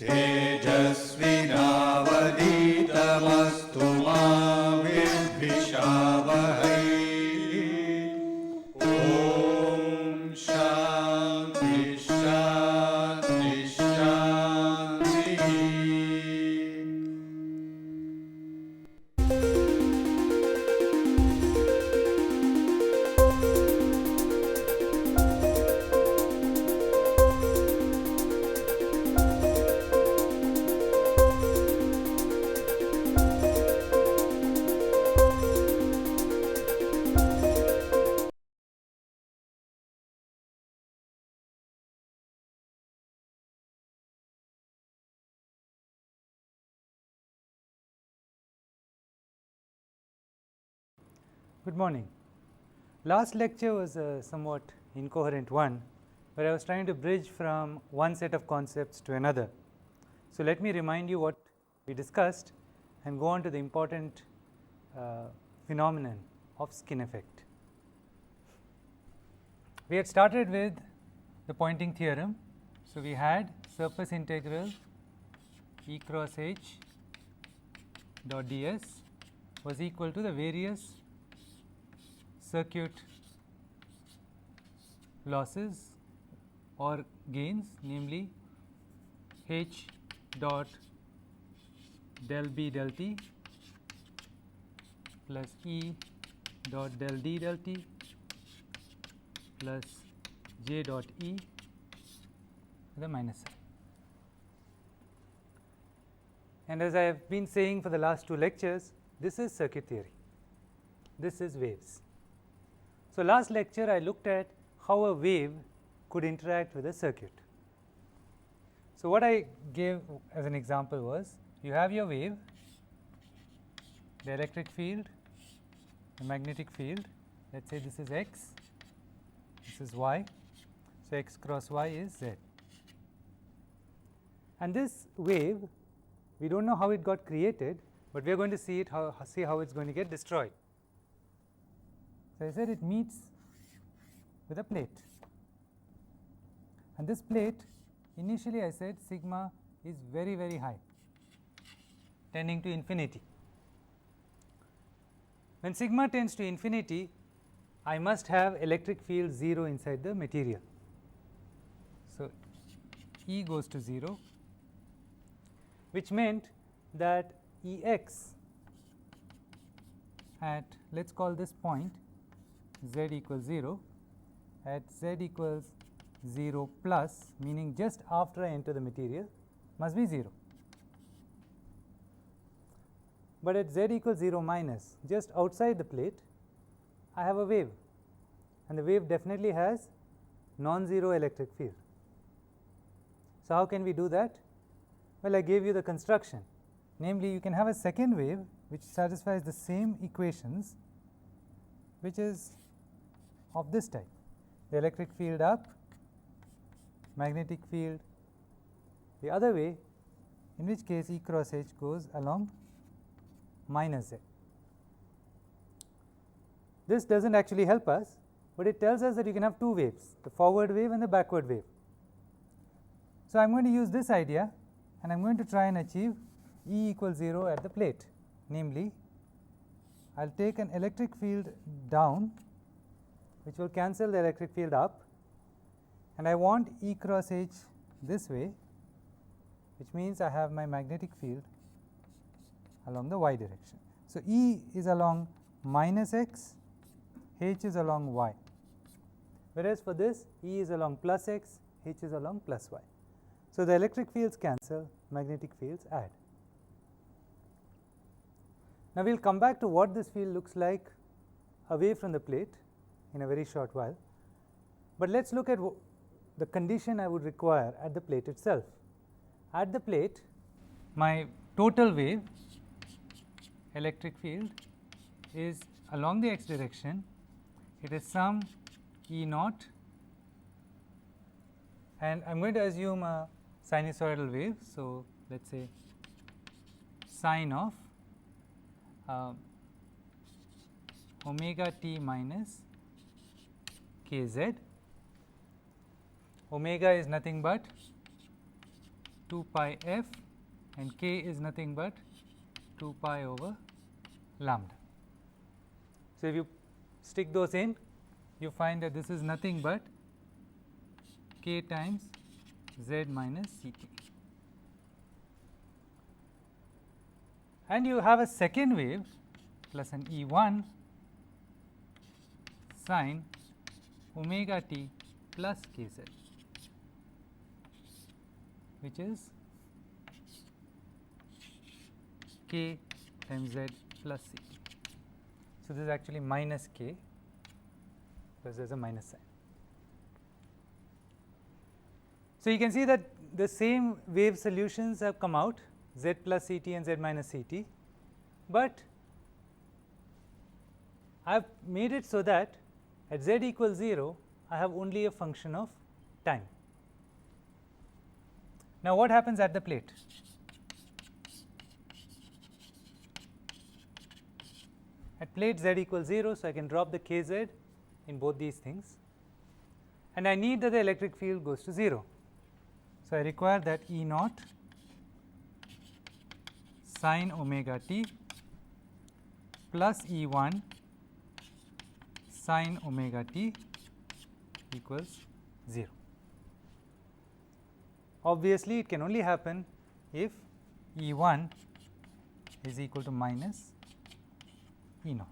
तेजस्विनावधीतमस्तु मा विद्विषावहै। ॐ शान्ति शान्ति शान्तिः। Good morning. Last lecture was a somewhat incoherent one, where I was trying to bridge from one set of concepts to another. So, let me remind you what we discussed and go on to the important phenomenon of skin effect. We had started with the Poynting theorem. So, we had surface integral E cross H dot ds was equal to the various circuit losses or gains, namely H dot del B del T plus E dot del D del T plus J dot E with a minus sign. And as I have been saying for the last two lectures, this is circuit theory, this is waves. So, last lecture I looked at how a wave could interact with a circuit. So, what I gave as an example was, you have your wave, the electric field, the magnetic field, let us say this is x, this is y, so x cross y is z. And this wave, we do not know how it got created, but we are going to see it see how it is going to get destroyed. So, I said it meets with a plate, and this plate initially I said sigma is very, very high, tending to infinity. When sigma tends to infinity, I must have electric field 0 inside the material. So, E goes to 0, which meant that E x at, let us call this point z equals 0, at z equals 0 plus, meaning just after I enter the material, must be 0. But at z equals 0 minus, just outside the plate, I have a wave, and the wave definitely has non-zero electric field. So, how can we do that? Well, I gave you the construction, namely you can have a second wave which satisfies the same equations, which is of this type, the electric field up, magnetic field the other way, in which case E cross H goes along minus Z. This does not actually help us, but it tells us that you can have two waves, the forward wave and the backward wave. So, I am going to use this idea, and I am going to try and achieve E equals 0 at the plate, namely I will take an electric field down, which will cancel the electric field up, and I want E cross H this way, which means I have my magnetic field along the y direction. So, E is along minus x, H is along y, whereas for this E is along plus x, H is along plus y. So, the electric fields cancel, magnetic fields add. Now, we will come back to what this field looks like away from the plate in a very short while, but let us look at the condition I would require at the plate itself. At the plate, my total wave electric field is along the x direction, it is some E naught, and I am going to assume a sinusoidal wave. So, let us say sine of omega t minus k z. Omega is nothing but 2 pi f, and k is nothing but 2 pi over lambda. So, if you stick those in, you find that this is nothing but k times z minus c t. And you have a second wave plus an E1 sin omega t plus kz, which is k times z plus c t. So, this is actually minus k because there is a minus sign. So, you can see that the same wave solutions have come out, z plus c t and z minus c t, but I have made it so that at z equals 0 I have only a function of time. Now, what happens at the plate? At plate z equals 0, so I can drop the kz in both these things, and I need that the electric field goes to 0. So, I require that E naught sin omega t plus E1 sin omega t equals 0. Obviously, it can only happen if E1 is equal to minus E naught.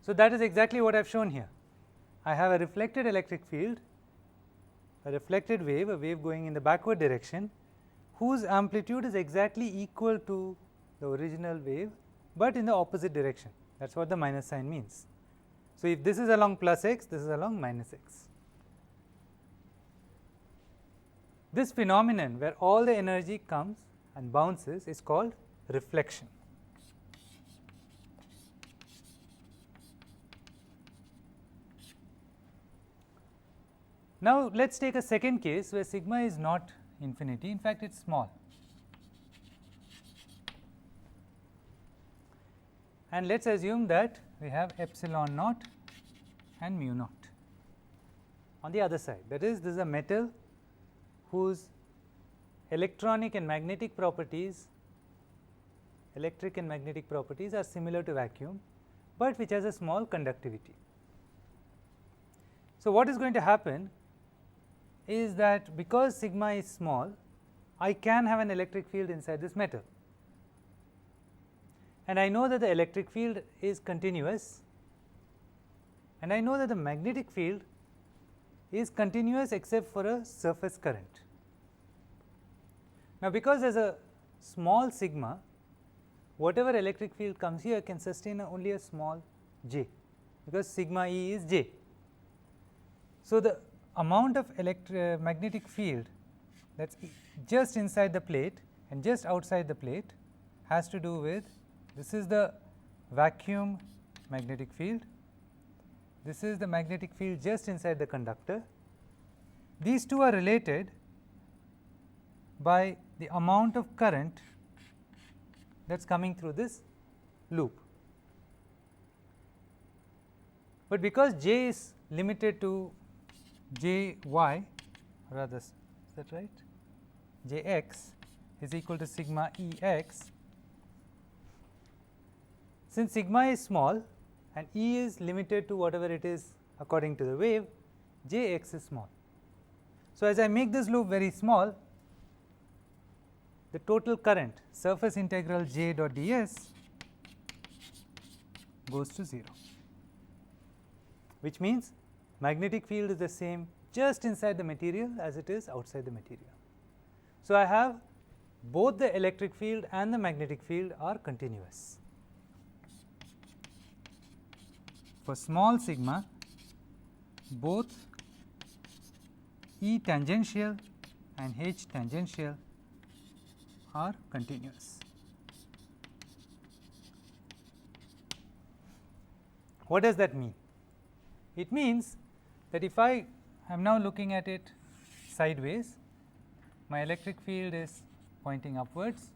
So, that is exactly what I have shown here. I have a reflected electric field, a reflected wave, a wave going in the backward direction, whose amplitude is exactly equal to the original wave, but in the opposite direction. That is what the minus sign means. So, if this is along plus x, this is along minus x. This phenomenon where all the energy comes and bounces is called reflection. Now, let us take a second case where sigma is not infinity, in fact, it is small. And let us assume that we have epsilon naught and mu naught on the other side. That is, this is a metal whose electronic and magnetic properties, electric and magnetic properties are similar to vacuum, but which has a small conductivity. So, what is going to happen is that because sigma is small, I can have an electric field inside this metal, and I know that the electric field is continuous, and I know that the magnetic field is continuous except for a surface current. Now, because there is a small sigma, whatever electric field comes here can sustain only a small j, because sigma E is j. So, the amount of magnetic field that is just inside the plate and just outside the plate has to do with, this is the vacuum magnetic field, this is the magnetic field just inside the conductor. These two are related by the amount of current that is coming through this loop. But because J is limited to J y, rather is that right, J x is equal to sigma E x, since sigma is small and E is limited to whatever it is according to the wave, J x is small. So, as I make this loop very small, the total current surface integral J dot ds goes to 0, which means magnetic field is the same just inside the material as it is outside the material. So, I have both the electric field and the magnetic field are continuous. For small sigma, both E tangential and H tangential are continuous. What does that mean? It means that if I am now looking at it sideways, my electric field is pointing upwards,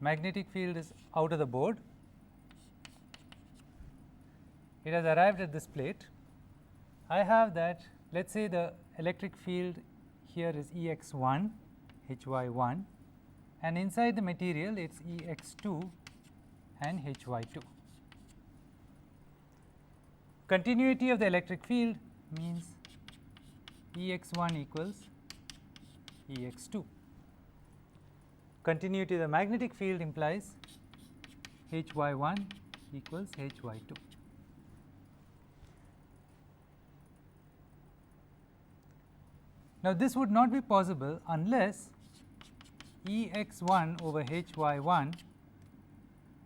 magnetic field is out of the board, it has arrived at this plate. I have that, let us say the electric field here is Ex1 Hy1, and inside the material it is Ex2 and Hy2. Continuity of the electric field means Ex1 equals Ex2. Continuity of the magnetic field implies Hy1 equals Hy2. Now, this would not be possible unless Ex1 over Hy1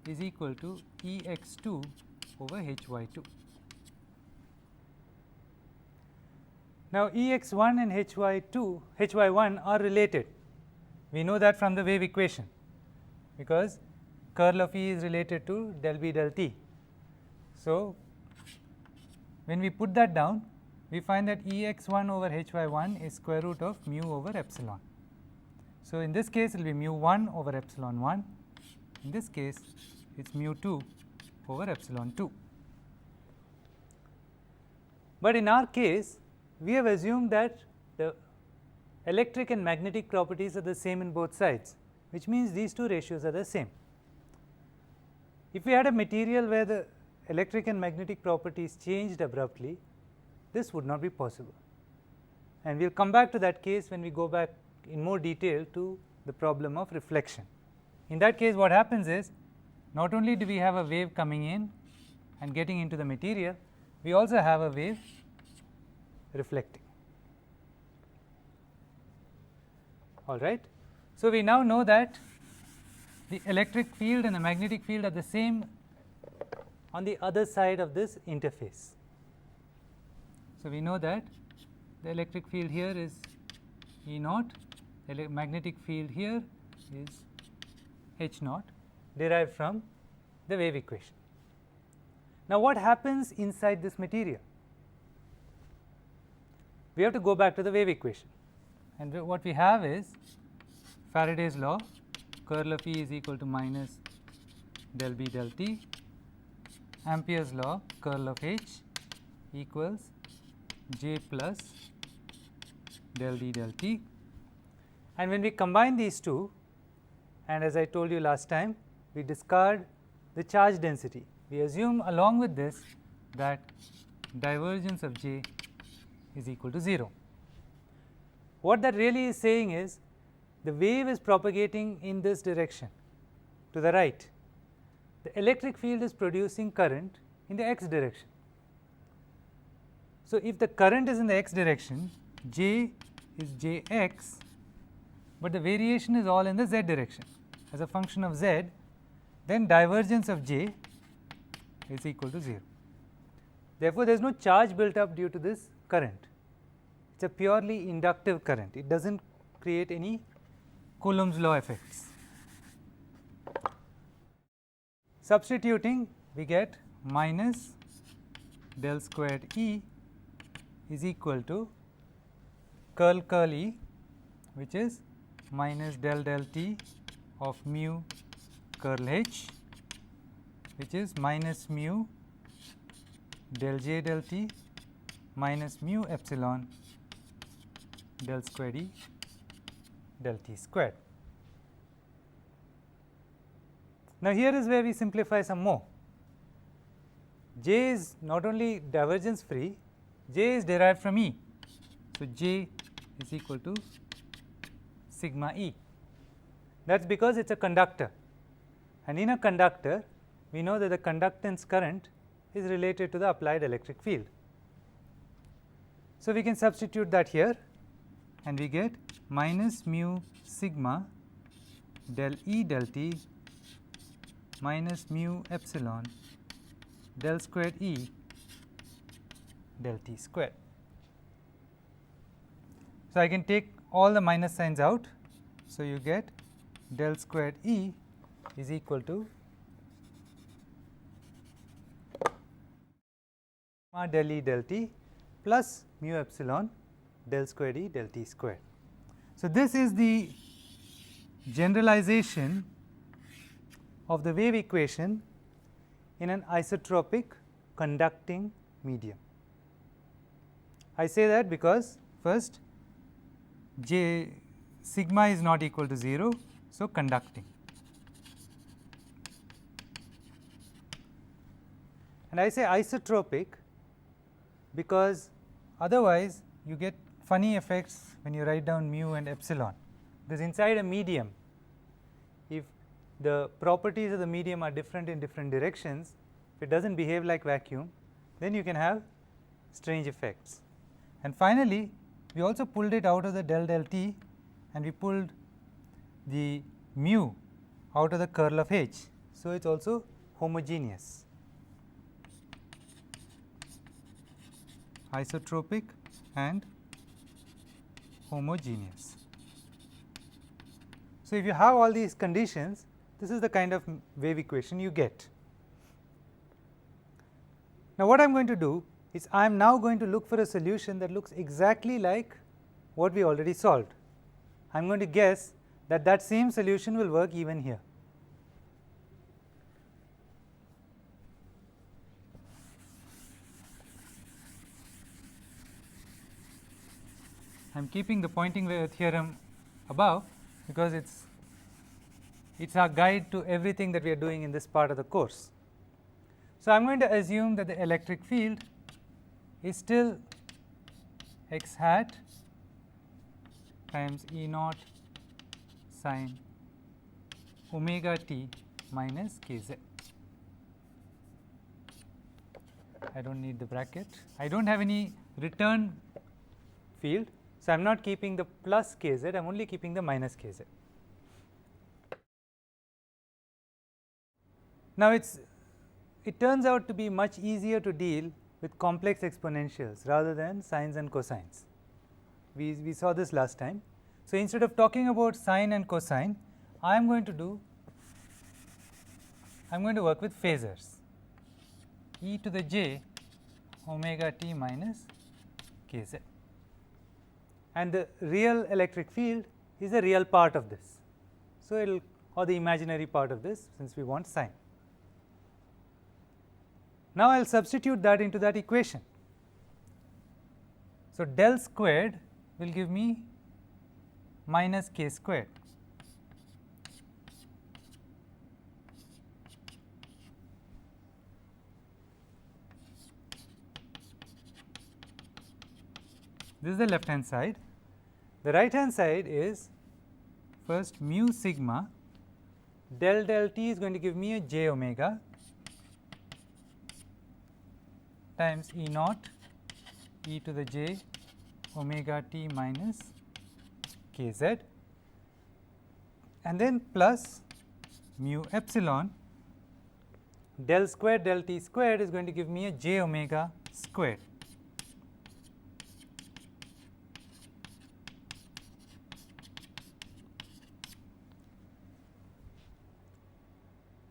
is equal to Ex2 over Hy2. Now, Ex1 and Hy1 are related. We know that from the wave equation, because curl of E is related to del B del T. So, when we put that down, we find that Ex1 over Hy1 is square root of mu over epsilon. So, in this case it will be mu 1 over epsilon 1, in this case it is mu 2 over epsilon 2. But in our case, we have assumed that the electric and magnetic properties are the same in both sides, which means these two ratios are the same. If we had a material where the electric and magnetic properties changed abruptly, this would not be possible, and we will come back to that case when we go back in more detail to the problem of reflection. In that case, what happens is, not only do we have a wave coming in and getting into the material, we also have a wave reflecting. All right. So, we now know that the electric field and the magnetic field are the same on the other side of this interface. So, we know that the electric field here is E naught, the magnetic field here is H naught, derived from the wave equation. Now, what happens inside this material? We have to go back to the wave equation, and what we have is Faraday's law, curl of E is equal to minus del B del T, Ampere's law, curl of H equals J plus del D del T, and when we combine these two, and as I told you last time, we discard the charge density. We assume along with this that divergence of J is equal to 0. What that really is saying is, the wave is propagating in this direction to the right. The electric field is producing current in the x direction. So, if the current is in the x direction, J is Jx, but the variation is all in the z direction as a function of z, then divergence of J is equal to 0. Therefore, there is no charge built up due to this current. It is a purely inductive current, it does not create any Coulomb's law effects. Substituting, we get minus del squared E is equal to curl curl E, which is minus del del T of mu curl H, which is minus mu del J del T minus mu epsilon del squared E del T squared. Now, here is where we simplify some more. J is not only divergence free, J is derived from E. So, J is equal to sigma E. That is because it is a conductor, and in a conductor we know that the conductance current is related to the applied electric field. So, we can substitute that here and we get minus mu sigma del E del T minus mu epsilon del squared E del T squared. So, I can take all the minus signs out. So, you get del squared E is equal to sigma del E del T plus mu epsilon del squared E del T squared. So, this is the generalization of the wave equation in an isotropic conducting medium. I say that because first J sigma is not equal to 0. So, conducting, and I say isotropic because otherwise you get funny effects when you write down mu and epsilon, because inside a medium, if the properties of the medium are different in different directions, if it does not behave like vacuum, then you can have strange effects. And finally, we also pulled it out of the del del t, and we pulled the mu out of the curl of H. So, it is also homogeneous, isotropic and homogeneous. So, if you have all these conditions, this is the kind of wave equation you get. Now, what I am going to do is I am now going to look for a solution that looks exactly like what we already solved. I am going to guess that that same solution will work even here. I am keeping the Poynting theorem above because it is our guide to everything that we are doing in this part of the course. So, I am going to assume that the electric field is still x hat times E naught sin omega t minus k z. I do not need the bracket. I do not have any return field. So, I am not keeping the plus k z, I am only keeping the minus k z. Now, it turns out to be much easier to deal with complex exponentials rather than sines and cosines. We saw this last time. So, instead of talking about sine and cosine, I am going to work with phasors, e to the j omega t minus k z, and the real electric field is a real part of this. So, it will, or the imaginary part of this, since we want sine. Now, I will substitute that into that equation. So, del squared will give me minus k squared. This is the left hand side. The right hand side is first mu sigma del del t is going to give me a j omega times E naught e to the j omega t minus k z, and then plus mu epsilon del square del t squared is going to give me a j omega squared.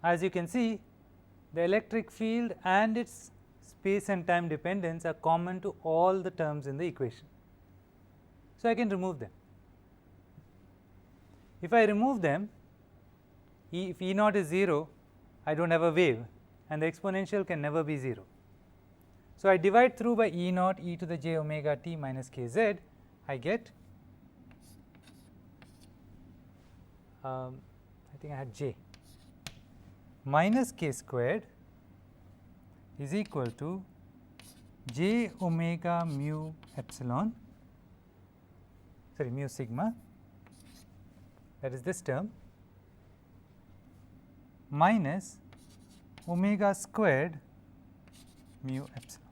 As you can see, the electric field and its space and time dependence are common to all the terms in the equation. So, I can remove them. If I remove them, if E naught is 0, I do not have a wave and the exponential can never be 0. So, I divide through by E naught e to the j omega t minus k z, I get I think I had j minus k squared is equal to j omega mu epsilon, sorry, mu sigma, that is this term, minus omega squared mu epsilon.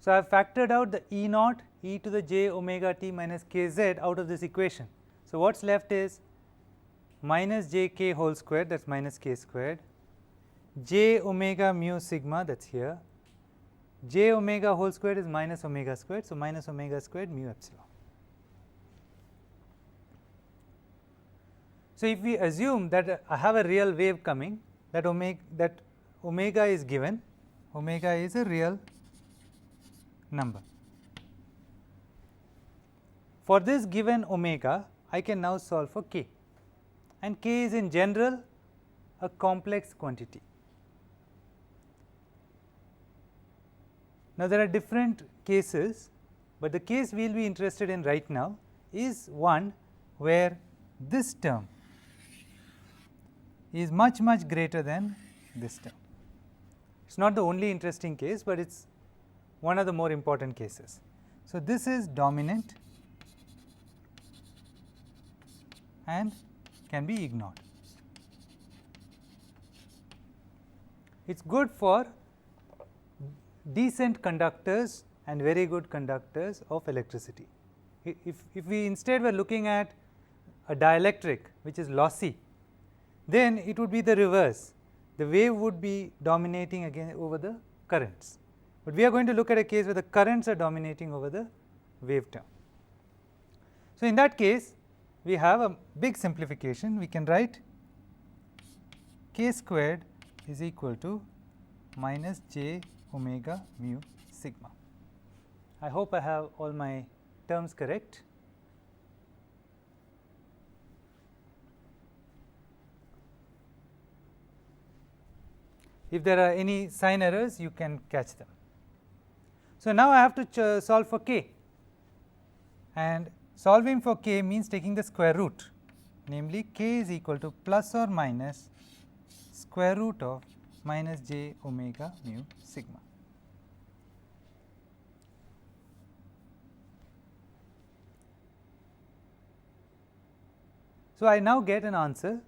So, I have factored out the E naught e to the j omega t minus k z out of this equation. So, what is left is minus j k whole squared, that is minus k squared, j omega mu sigma, that is here, j omega whole squared is minus omega squared. So, minus omega squared mu epsilon. So, if we assume that I have a real wave coming, that omega is given, omega is a real number. For this given omega, I can now solve for k, and k is in general a complex quantity. Now, there are different cases but the case we will be interested in right now is one where this term is much greater than this term. It is not the only interesting case, but it is one of the more important cases. So, this is dominant and can be ignored. It is good for decent conductors and very good conductors of electricity. If we instead were looking at a dielectric which is lossy, then it would be the reverse. The wave would be dominating again over the currents, but we are going to look at a case where the currents are dominating over the wave term. So, in that case we have a big simplification. We can write k squared is equal to minus j omega mu sigma. I hope I have all my terms correct. If there are any sign errors, you can catch them. So, now I have to solve for k, and solving for k means taking the square root, namely k is equal to plus or minus square root of minus j omega mu sigma. So, I now get an answer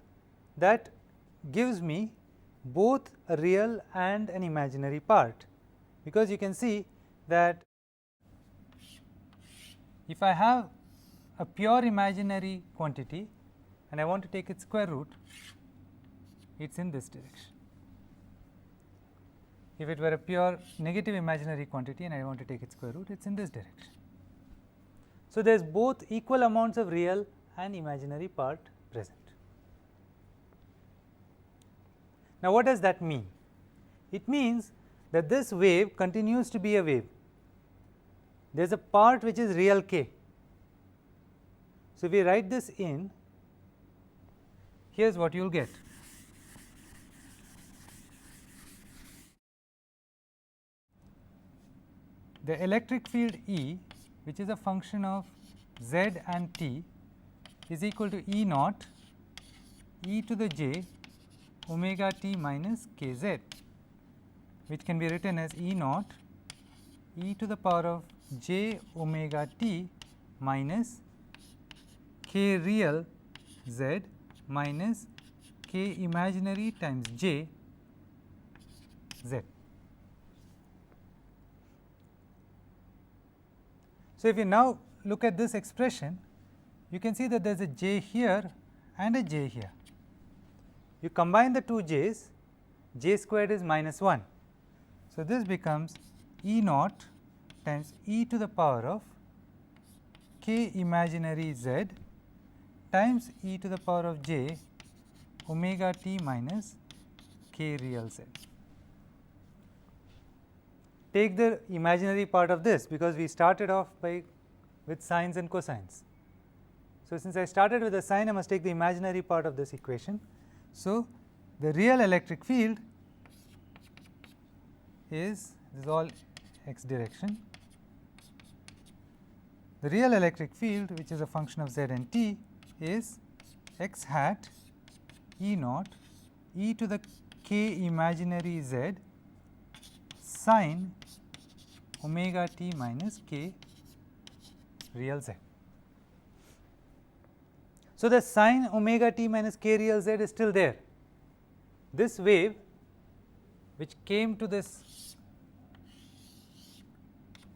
that gives me both a real and an imaginary part, because you can see that if I have a pure imaginary quantity and I want to take its square root, it is in this direction. If it were a pure negative imaginary quantity and I want to take its square root, it is in this direction. So, there is both equal amounts of real and imaginary part present. Now, what does that mean? It means that this wave continues to be a wave. There is a part which is real k. So, if we write this in, here is what you will get. The electric field E, which is a function of z and t, is equal to E naught e to the j omega t minus k z, which can be written as E naught e to the power of j omega t minus k real z minus k imaginary times j z. So, if you now look at this expression, you can see that there is a j here and a j here. You combine the two j's, j squared is minus 1. So, this becomes E naught times e to the power of k imaginary z times e to the power of j omega t minus k real z. Take the imaginary part of this, because we started off with sines and cosines. So, since I started with a sine, I must take the imaginary part of this equation. So, the real electric field is, this is all x direction. The real electric field, which is a function of z and t, is x hat E naught e to the k imaginary z sine omega t minus k real z. So, the sine omega t minus k real z is still there. This wave which came to this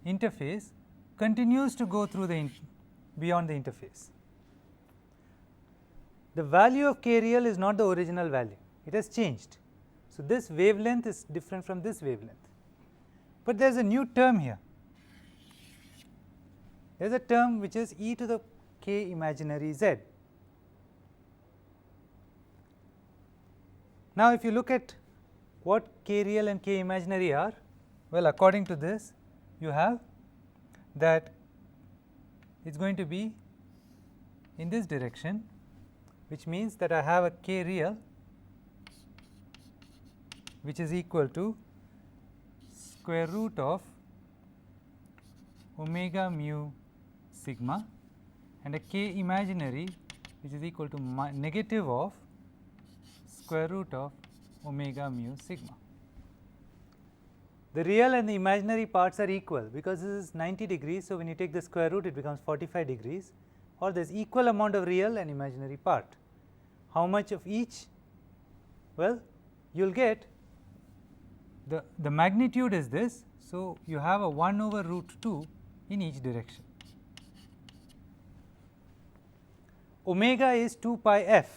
interface continues to go through the beyond the interface. The value of k real is not the original value, it has changed. So, this wavelength is different from this wavelength, but there is a new term here. There is a term which is e to the k imaginary z. Now, if you look at what k real and k imaginary are, well, according to this you have that it is going to be in this direction, which means that I have a k real which is equal to square root of omega mu sigma and a k imaginary which is equal to negative of square root of omega mu sigma. The real and the imaginary parts are equal because this is 90 degrees. So, when you take the square root it becomes 45 degrees, or there is equal amount of real and imaginary part. How much of each? Well, you will get the magnitude is this. So, you have a 1 over root 2 in each direction. Omega is 2 pi f.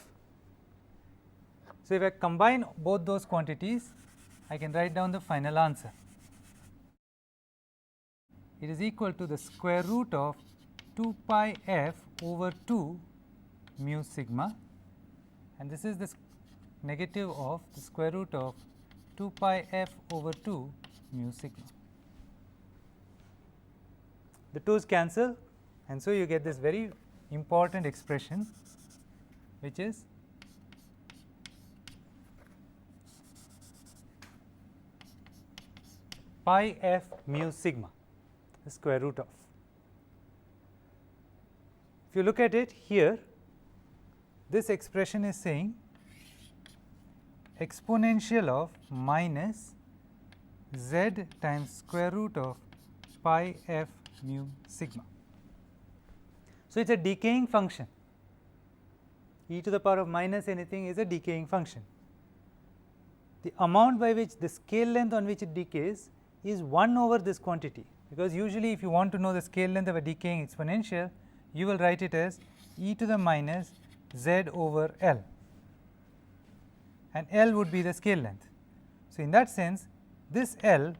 So, if I combine both those quantities, I can write down the final answer. It is equal to the square root of 2 pi f over 2 mu sigma, and this is the negative of the square root of 2 pi f over 2 mu sigma. The 2's cancel, and so you get this very important expression which is pi f mu sigma, the square root of. If you look at it here, this expression is saying exponential of minus z times square root of pi f mu sigma. So, it is a decaying function. E to the power of minus anything is a decaying function. The amount by which the scale length on which it decays is 1 over this quantity, because usually if you want to know the scale length of a decaying exponential, you will write it as e to the minus z over L, and L would be the scale length. So, in that sense this L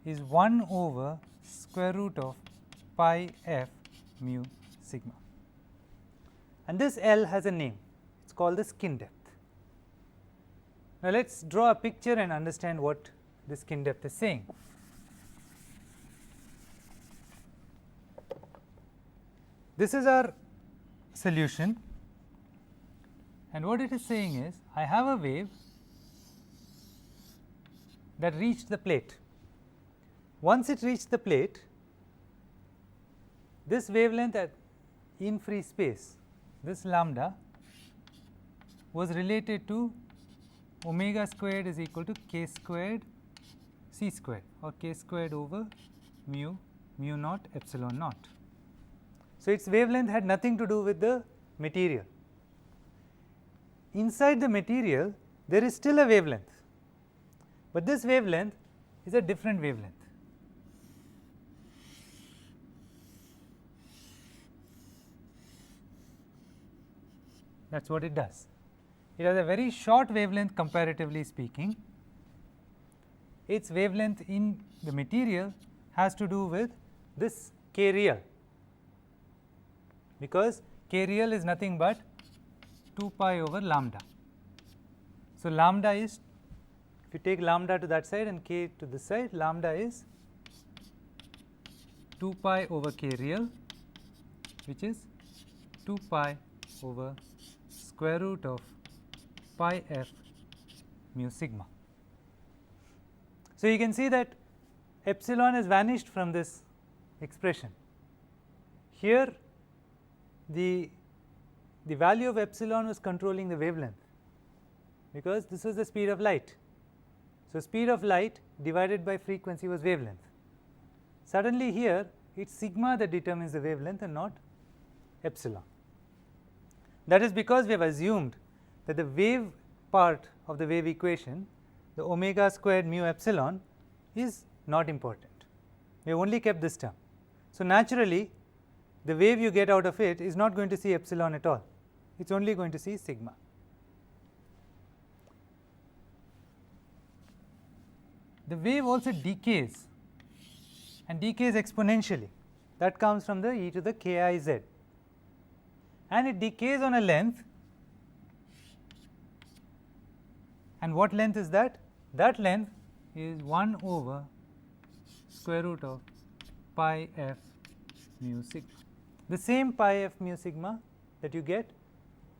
is 1 over square root of pi f mu sigma, and this L has a name, it is called the skin depth. Now, let us draw a picture and understand what the skin depth is saying. This is our solution, and what it is saying is I have a wave that reached the plate. Once it reached the plate, this wavelength in free space, this lambda was related to omega squared is equal to k squared c squared, or k squared over mu naught epsilon naught. So, its wavelength had nothing to do with the material. Inside the material there is still a wavelength, but this wavelength is a different wavelength. That is what it does. It has a very short wavelength comparatively speaking. Its wavelength in the material has to do with this k real, because k real is nothing but 2 pi over lambda. So, lambda is, if you take lambda to that side and k to this side, lambda is 2 pi over k real, which is 2 pi over square root of pi f mu sigma. So, you can see that epsilon has vanished from this expression. Here the value of epsilon was controlling the wavelength, because this was the speed of light. So, speed of light divided by frequency was wavelength. Suddenly here it is sigma that determines the wavelength and not epsilon. That is because we have assumed that the wave part of the wave equation, the omega squared mu epsilon, is not important. We have only kept this term. So, naturally the wave you get out of it is not going to see epsilon at all, it is only going to see sigma. The wave also decays, and decays exponentially. That comes from the e to the k I z, and it decays on a length. And what length is that? That length is 1 over square root of pi f mu sigma, the same pi f mu sigma that you get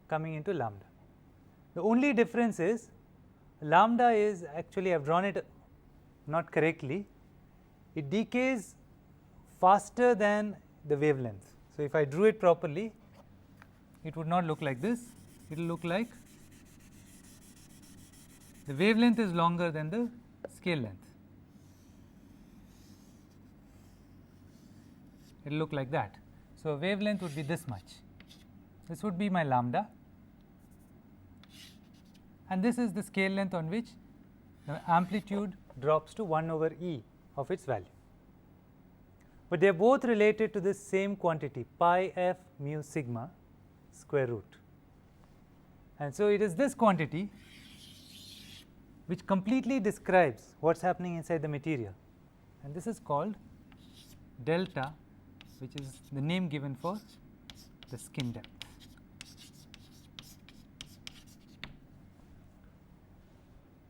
coming into lambda. The only difference is lambda is actually, I have drawn it not correctly, it decays faster than the wavelength. So, if I drew it properly, it would not look like this, it will look like the wavelength is longer than the scale length. It will look like that. So, wavelength would be this much. This would be my lambda, and this is the scale length on which the amplitude drops to 1 over E of its value. But they are both related to this same quantity pi f mu sigma square root. And so, it is this quantity which completely describes what is happening inside the material, and this is called delta, which is the name given for the skin depth.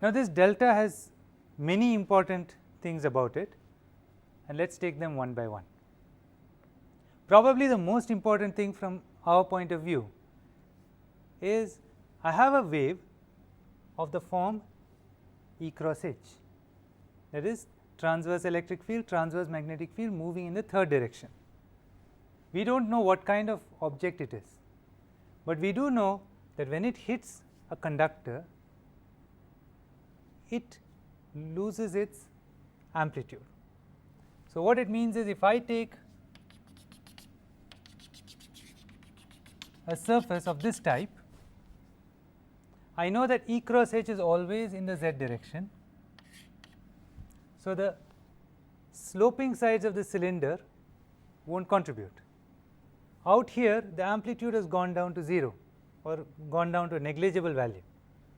Now, this delta has many important things about it, and let us take them one by one. Probably the most important thing from our point of view is I have a wave of the form E cross H, that is transverse electric field, transverse magnetic field moving in the third direction. We do not know what kind of object it is, but we do know that when it hits a conductor, it loses its amplitude. So, what it means is if I take a surface of this type, I know that E cross H is always in the z direction. So, the sloping sides of the cylinder will not contribute. Out here the amplitude has gone down to 0 or gone down to a negligible value.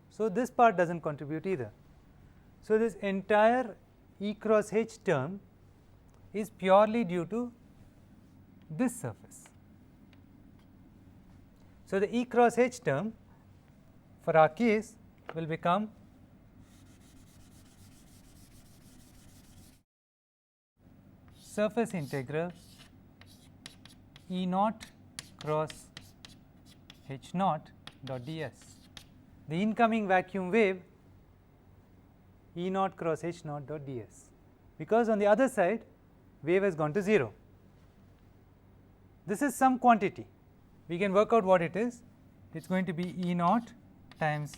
So, this part does not contribute either. So, this entire E cross H term is purely due to this surface. So, the E cross H term for our case will become surface integral E naught cross H naught dot ds. The incoming vacuum wave E naught cross H naught dot ds, because on the other side wave has gone to 0. This is some quantity, we can work out what it is. It is going to be E naught times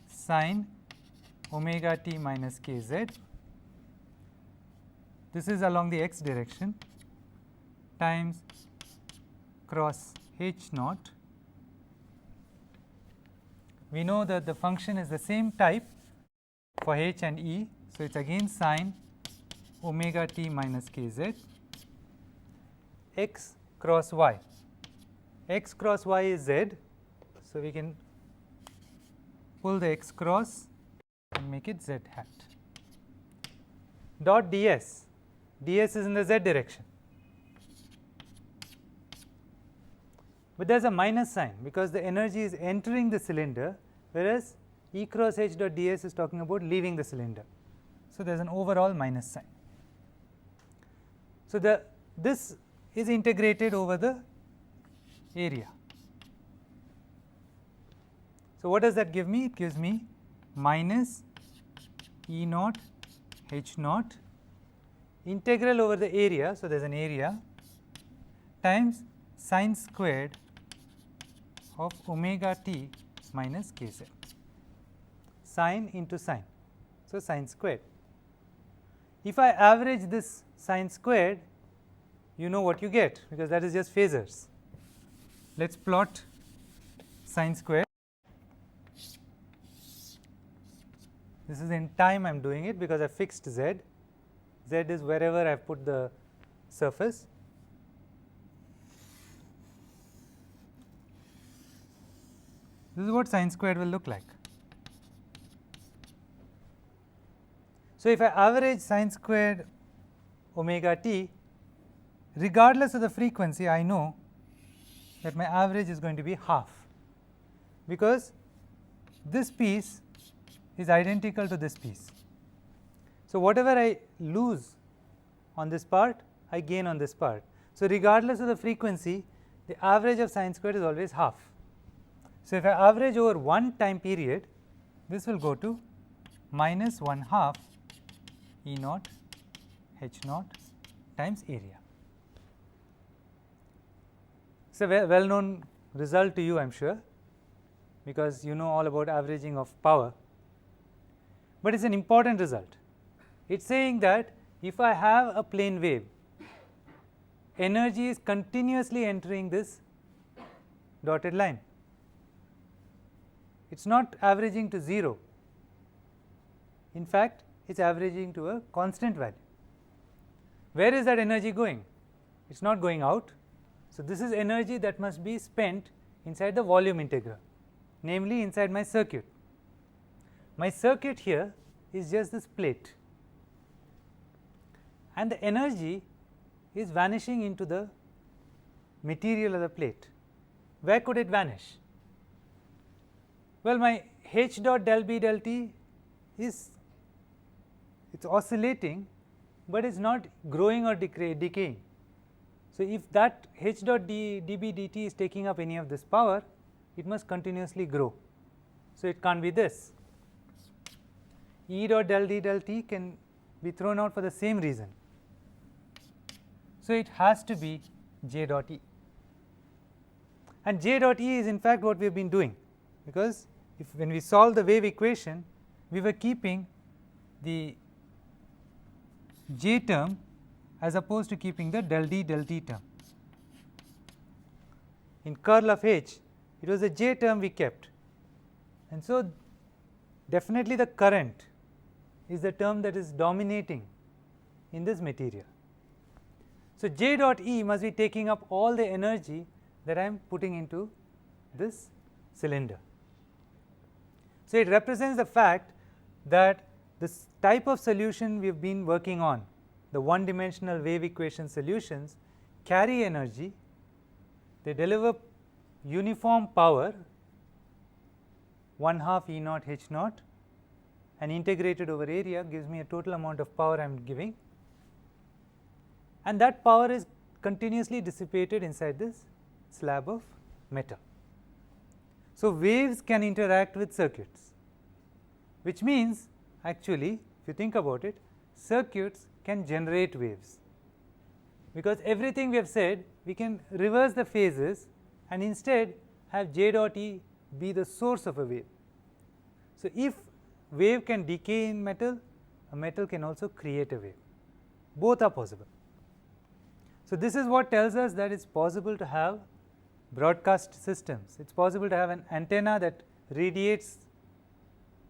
sine omega t minus k z. This is along the x direction times cross H naught. We know that the function is the same type for H and E. So, it is again sine omega t minus k z x cross y. X cross y is z. So, we can pull the x cross and make it z hat dot ds. ds is in the z direction, but there is a minus sign because the energy is entering the cylinder, whereas E cross H dot ds is talking about leaving the cylinder. So, there is an overall minus sign. So, this is integrated over the area. So, what does that give me? It gives me minus E naught H naught integral over the area. So, there is an area times sine squared of omega t minus k z, sine into sine. So, sine squared. If I average this sine squared, you know what you get, because that is just phasors. Let us plot sine squared. This is in time I am doing it because I fixed z. Z is wherever I have put the surface. This is what sine squared will look like. So, if I average sine squared omega t, regardless of the frequency, I know that my average is going to be half, because this piece is identical to this piece. So, whatever I lose on this part, I gain on this part. So, regardless of the frequency, the average of sine squared is always half. So, if I average over one time period, this will go to minus 1/2 E naught H naught times area. It's a well known result to you, I am sure, because you know all about averaging of power, but it is an important result. It is saying that if I have a plane wave, energy is continuously entering this dotted line. It is not averaging to 0. In fact, it is averaging to a constant value. Where is that energy going? It is not going out. So, this is energy that must be spent inside the volume integral, namely inside my circuit. My circuit here is just this plate, and the energy is vanishing into the material of the plate. Where could it vanish? Well, my H dot del B del T is oscillating, but it is not growing or decaying. So, if that H dot dB dt is taking up any of this power, it must continuously grow. So, it can't be this. E dot del D del T can be thrown out for the same reason. So, it has to be J dot E, and J dot E is in fact what we have been doing, because if when we solve the wave equation, we were keeping the J term as opposed to keeping the del D del T term. In curl of H, it was the J term we kept, and so definitely the current is the term that is dominating in this material. So, J dot E must be taking up all the energy that I am putting into this cylinder. So, it represents the fact that this type of solution we have been working on, the one dimensional wave equation solutions, carry energy, they deliver uniform power 1/2 E naught H naught, and integrated over area gives me a total amount of power I am giving, and that power is continuously dissipated inside this slab of metal. So, waves can interact with circuits, which means actually if you think about it, circuits can generate waves, because everything we have said we can reverse the phases and instead have J dot E be the source of a wave. So, if wave can decay in metal, a metal can also create a wave, both are possible. So, this is what tells us that it is possible to have broadcast systems. It is possible to have an antenna that radiates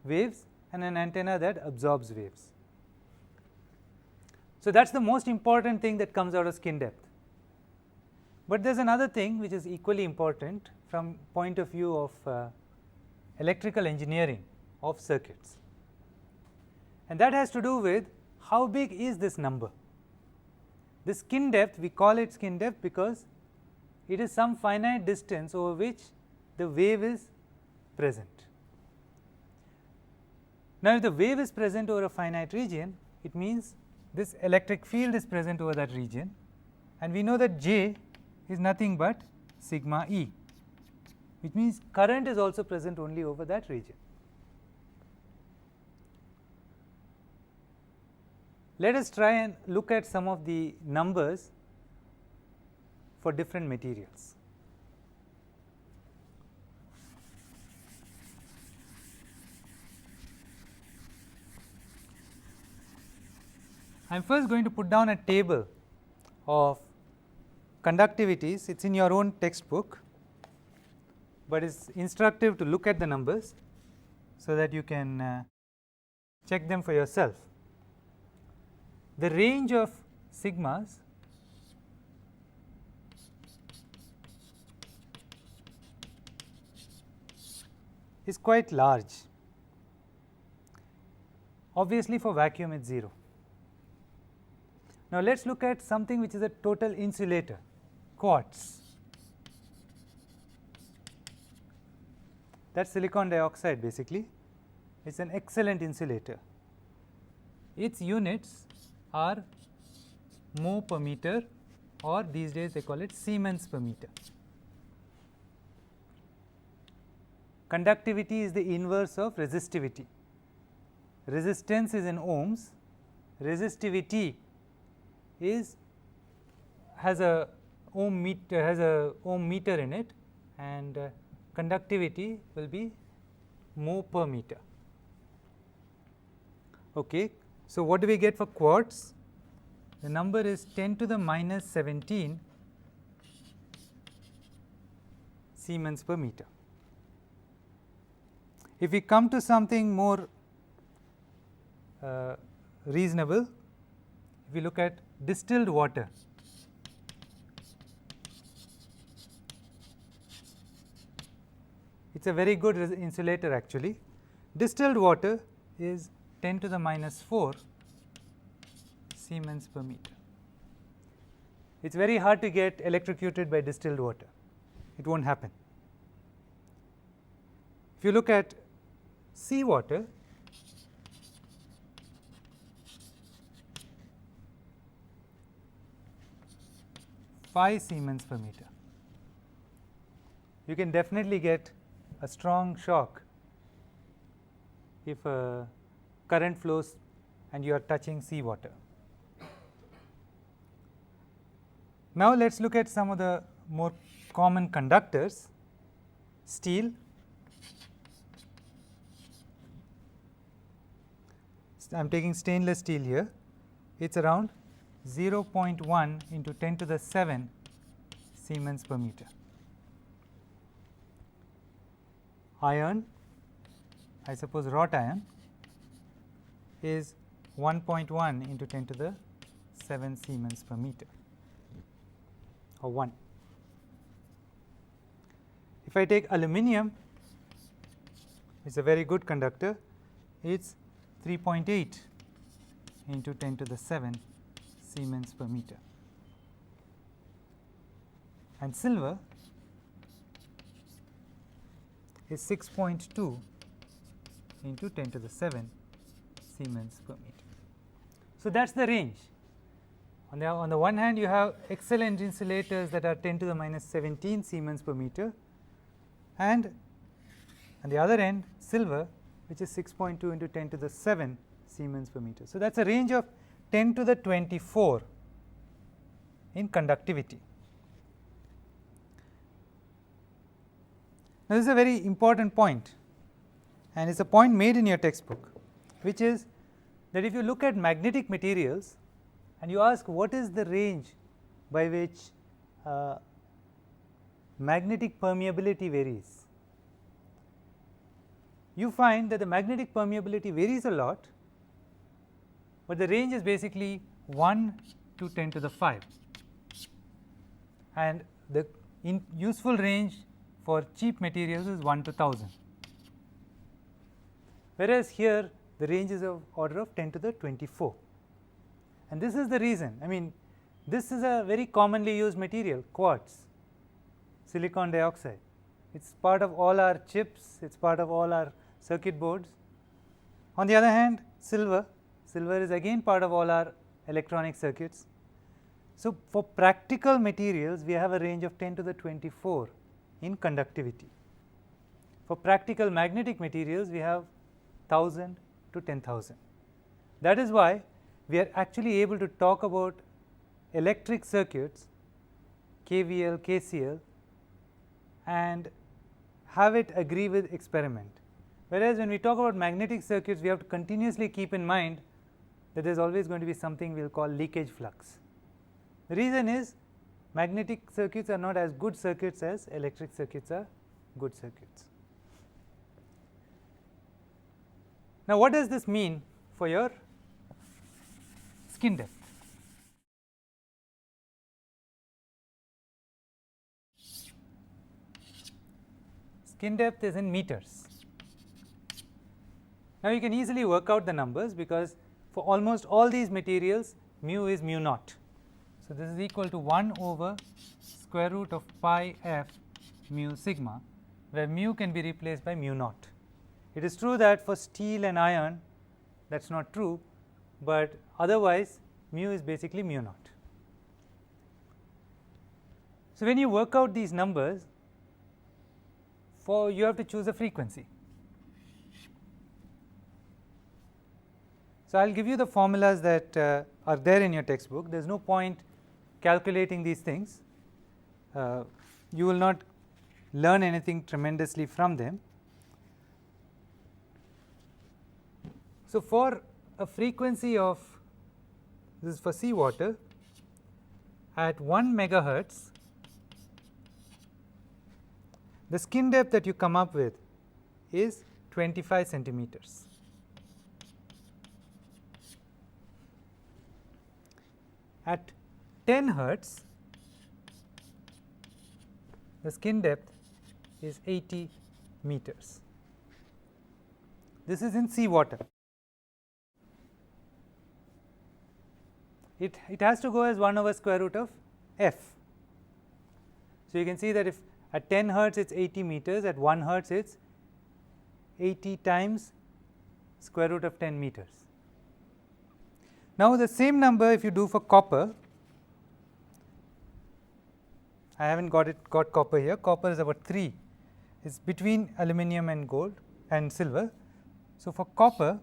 waves and an antenna that absorbs waves. So, that is the most important thing that comes out of skin depth. But there is another thing which is equally important from point of view of electrical engineering of circuits, and that has to do with how big is this number. This skin depth, we call it skin depth because it is some finite distance over which the wave is present. Now, if the wave is present over a finite region, it means this electric field is present over that region, and we know that J is nothing but sigma E, which means current is also present only over that region. Let us try and look at some of the numbers for different materials. I am first going to put down a table of conductivities. It is in your own textbook, but it is instructive to look at the numbers so that you can check them for yourself. The range of sigmas is quite large. Obviously, for vacuum it is 0. Now, let us look at something which is a total insulator, quartz. That is silicon dioxide basically. It is an excellent insulator. Its units are mho per meter, or these days they call it Siemens per meter. Conductivity is the inverse of resistivity. Resistance is in ohms, resistivity has a ohm meter in it, and conductivity will be mho per meter. Okay. So, what do we get for quartz? The number is 10 to the minus 17 Siemens per meter. If we come to something more reasonable, if we look at distilled water, it is a very good insulator actually. Distilled water is 10 to the minus 4 Siemens per meter. It is very hard to get electrocuted by distilled water, it will not happen. If you look at seawater, (5 Siemens per meter), you can definitely get a strong shock if a current flows and you are touching seawater. Now, let us look at some of the more common conductors. Steel, I am taking stainless steel here, it is around 0.1 into 10 to the 7 Siemens per meter. Iron, I suppose wrought iron, is 1.1 into 10 to the 7 Siemens per meter, or 1. If I take aluminum, it is a very good conductor, it is 3.8 into 10 to the 7 Siemens per meter. And silver is 6.2 into 10 to the 7 Siemens per meter. So, that is the range. On the one hand, you have excellent insulators that are 10 to the minus 17 Siemens per meter, and on the other end silver, which is 6.2 into 10 to the 7 Siemens per meter. So, that is a range of 10 to the 24 in conductivity. Now, this is a very important point, and it is a point made in your textbook, which is that if you look at magnetic materials and you ask what is the range by which magnetic permeability varies, you find that the magnetic permeability varies a lot, but the range is basically 1 to 10 to the 5, and the useful range for cheap materials is 1 to 1000, whereas here the range is of order of 10 to the 24. And this is the reason, I mean, this is a very commonly used material, quartz, silicon dioxide. It is part of all our chips, it is part of all our circuit boards. On the other hand, silver is again part of all our electronic circuits. So, for practical materials, we have a range of 10 to the 24 in conductivity. For practical magnetic materials, we have 1000 to 10,000. That is why we are actually able to talk about electric circuits, KVL, KCL, and have it agree with experiment. Whereas, when we talk about magnetic circuits, we have to continuously keep in mind that there is always going to be something we will call leakage flux. The reason is magnetic circuits are not as good circuits as electric circuits are good circuits. Now, what does this mean for your skin depth? Skin depth is in meters. Now, you can easily work out the numbers, because for almost all these materials mu is mu naught. So, this is equal to 1 over square root of pi f mu sigma, where mu can be replaced by mu naught. It is true that for steel and iron that is not true, but otherwise mu is basically mu naught. So, when you work out these numbers, you have to choose a frequency. So, I will give you the formulas that are there in your textbook. There is no point calculating these things, you will not learn anything tremendously from them. So, for a frequency of, this is for seawater, at 1 megahertz, the skin depth that you come up with is 25 centimeters. At 10 hertz, the skin depth is 80 meters. This is in seawater. It has to go as 1 over square root of f. So, you can see that if at 10 hertz it is 80 meters, at 1 hertz it is 80 times square root of 10 meters. Now, the same number if you do for copper, I have not got copper here, copper is about 3, it is between aluminum and gold and silver. So, for copper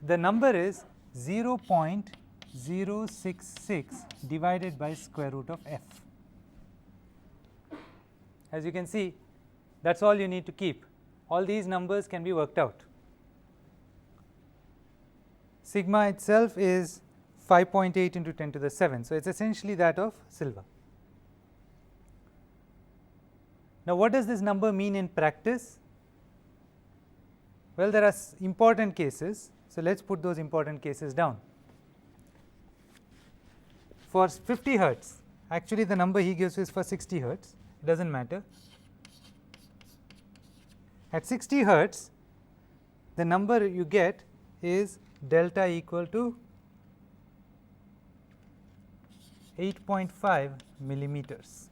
the number is 0.066 divided by square root of f. As you can see, that is all you need to keep. All these numbers can be worked out. Sigma itself is 5.8 into 10 to the 7. So, it is essentially that of silver. Now, what does this number mean in practice? Well, there are important cases. So, let us put those important cases down. For 50 hertz, actually the number he gives is for 60 hertz, it does not matter. At 60 hertz, the number you get is delta equal to 8.5 millimeters.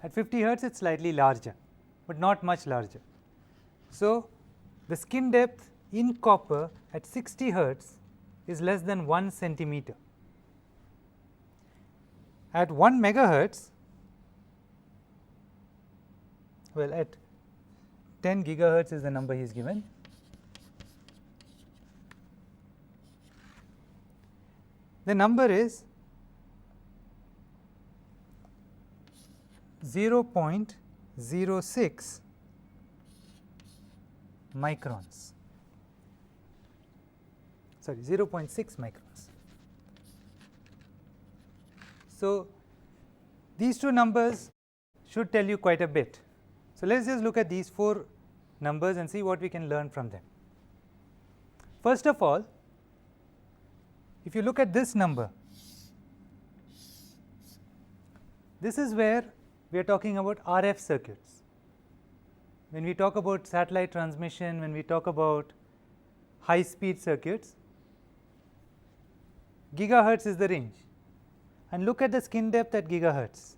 At 50 hertz, it is slightly larger, but not much larger. So, the skin depth in copper at 60 hertz is less than 1 centimeter. At 1 megahertz, well, at 10 gigahertz is the number he is given. The number is 0.06 microns, sorry 0.6 microns. So, these two numbers should tell you quite a bit. So, let us just look at these 4 numbers and see what we can learn from them. First of all, if you look at this number, this is where we are talking about RF circuits. When we talk about satellite transmission, when we talk about high speed circuits, gigahertz is the range, and look at the skin depth at gigahertz,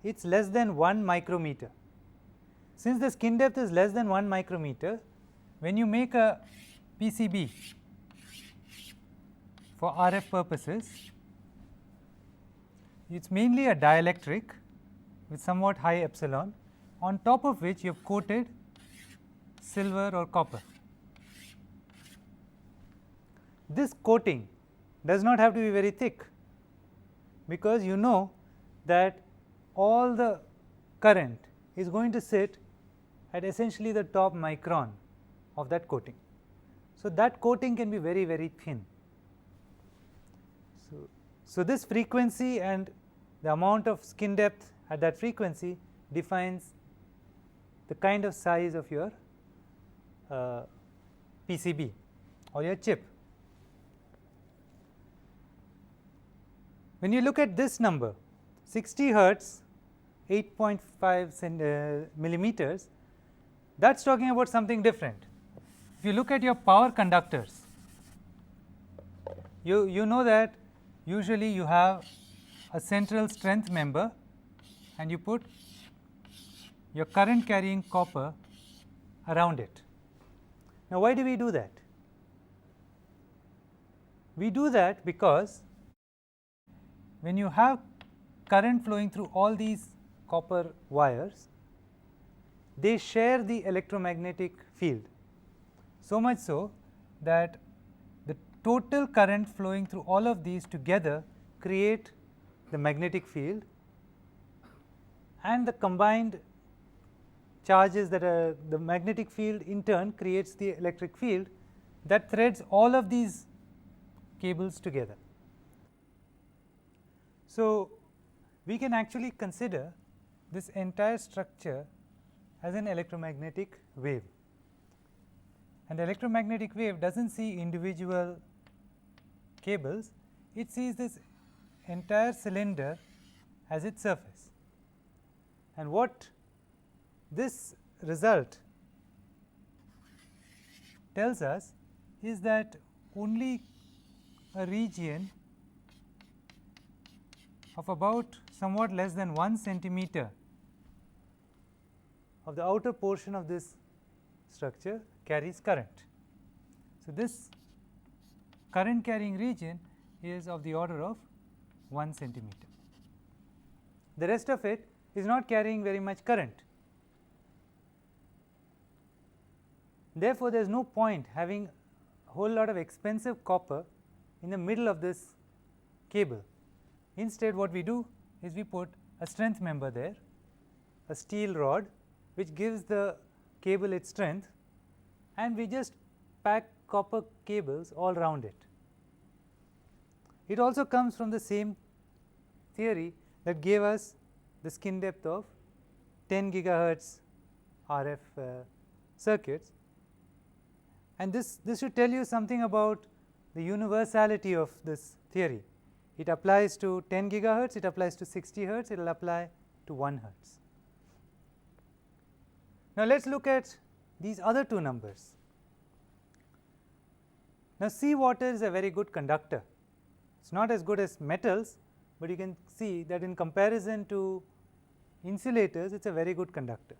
it is less than 1 micrometer. Since the skin depth is less than 1 micrometer, when you make a PCB for RF purposes, it is mainly a dielectric with somewhat high epsilon, on top of which you have coated silver or copper. This coating does not have to be very thick, because you know that all the current is going to sit at essentially the top micron of that coating. So, that coating can be very, very thin. So, this frequency and the amount of skin depth at that frequency defines the kind of size of your PCB or your chip. When you look at this number 60 hertz 8.5 millimeters, that is talking about something different. If you look at your power conductors, you know that usually you have a central strength member and you put your current carrying copper around it. Now, why do we do that? We do that because when you have current flowing through all these copper wires, they share the electromagnetic field, so much so that the total current flowing through all of these together create the magnetic field, and the combined charges that are the magnetic field in turn creates the electric field that threads all of these cables together. So, we can actually consider this entire structure as an electromagnetic wave, and the electromagnetic wave does not see individual cables, it sees this entire cylinder as its surface. And what this result tells us is that only a region of about somewhat less than 1 centimeter of the outer portion of this structure carries current. So, this current carrying region is of the order of 1 centimeter. The rest of it is not carrying very much current. Therefore, there is no point having a whole lot of expensive copper in the middle of this cable. Instead, what we do is we put a strength member there, a steel rod which gives the cable its strength, and we just pack copper cables all around it. It also comes from the same theory that gave us the skin depth of 10 gigahertz RF circuits, and this should tell you something about the universality of this theory. It applies to 10 gigahertz, it applies to 60 hertz, it will apply to 1 hertz. Now, let us look at these other two numbers. Now, seawater is a very good conductor. It is not as good as metals, but you can see that in comparison to insulators, it is a very good conductor.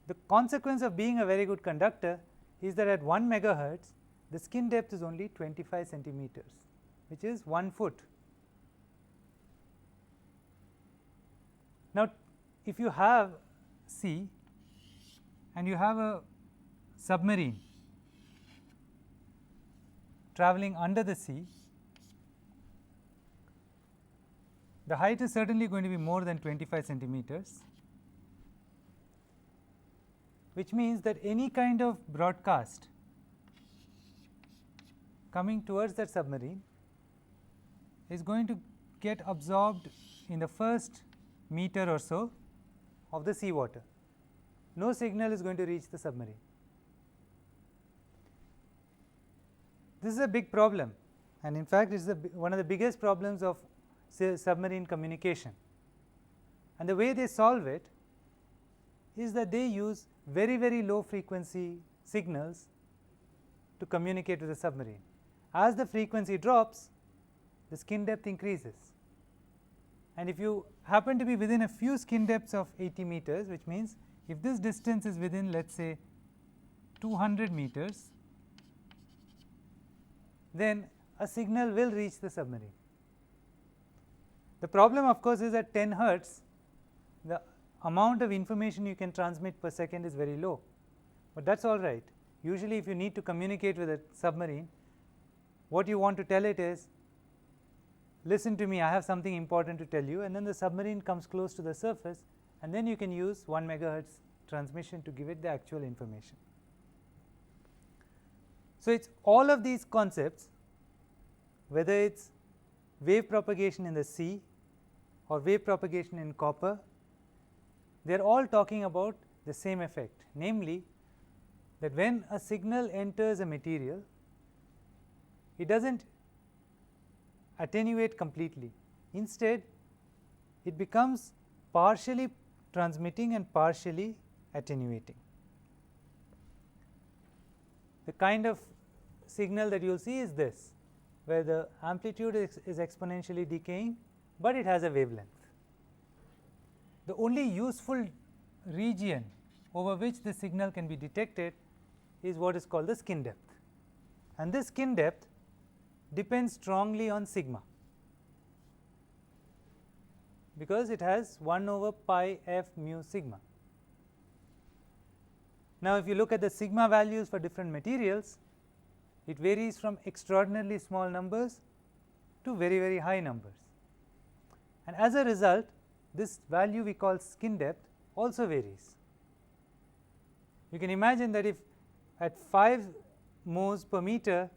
The consequence of being a very good conductor is that at 1 megahertz, the skin depth is only 25 centimeters, which is 1 foot. Now, if you have sea and you have a submarine traveling under the sea, the height is certainly going to be more than 25 centimeters, which means that any kind of broadcast coming towards that submarine is going to get absorbed in the first meter or so of the seawater. No signal is going to reach the submarine. This is a big problem, and in fact, it is one of the biggest problems of submarine communication. And the way they solve it is that they use very, very low frequency signals to communicate with the submarine. As the frequency drops, the skin depth increases, and if you happen to be within a few skin depths of 80 meters, which means if this distance is within, let us say, 200 meters, then a signal will reach the submarine. The problem, of course, is at 10 hertz, the amount of information you can transmit per second is very low, but that is all right. Usually, if you need to communicate with a submarine, what you want to tell it is, listen to me, I have something important to tell you, and then the submarine comes close to the surface, and then you can use 1 megahertz transmission to give it the actual information. So, it is all of these concepts, whether it is wave propagation in the sea or wave propagation in copper, they are all talking about the same effect, namely that when a signal enters a material, it does not attenuate completely. Instead, it becomes partially transmitting and partially attenuating. The kind of signal that you will see is this, where the amplitude is exponentially decaying, but it has a wavelength. The only useful region over which the signal can be detected is what is called the skin depth, and this skin depth depends strongly on sigma, because it has 1 over pi f mu sigma. Now, if you look at the sigma values for different materials, It varies from extraordinarily small numbers to very, very high numbers. And as a result, this value we call skin depth also varies. You can imagine that if at 5 moles per meter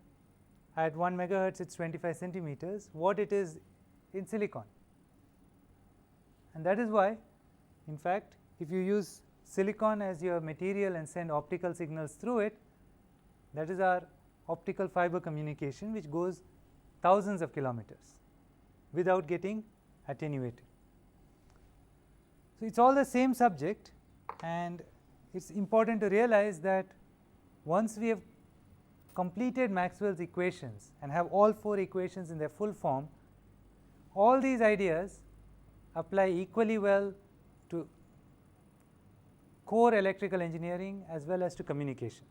at 1 megahertz it is 25 centimeters, what it is in silicon. And that is why, in fact, if you use silicon as your material and send optical signals through it, that is our optical fiber communication, which goes thousands of kilometers without getting attenuated. So, it is all the same subject, and it is important to realize that once we have completed Maxwell's equations and have all 4 equations in their full form, all these ideas apply equally well to core electrical engineering as well as to communication.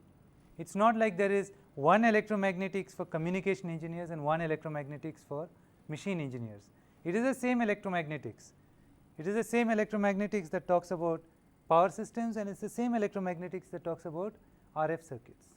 It is not like there is one electromagnetics for communication engineers and one electromagnetics for machine engineers. It is the same electromagnetics. It is the same electromagnetics that talks about power systems, and it is the same electromagnetics that talks about RF circuits.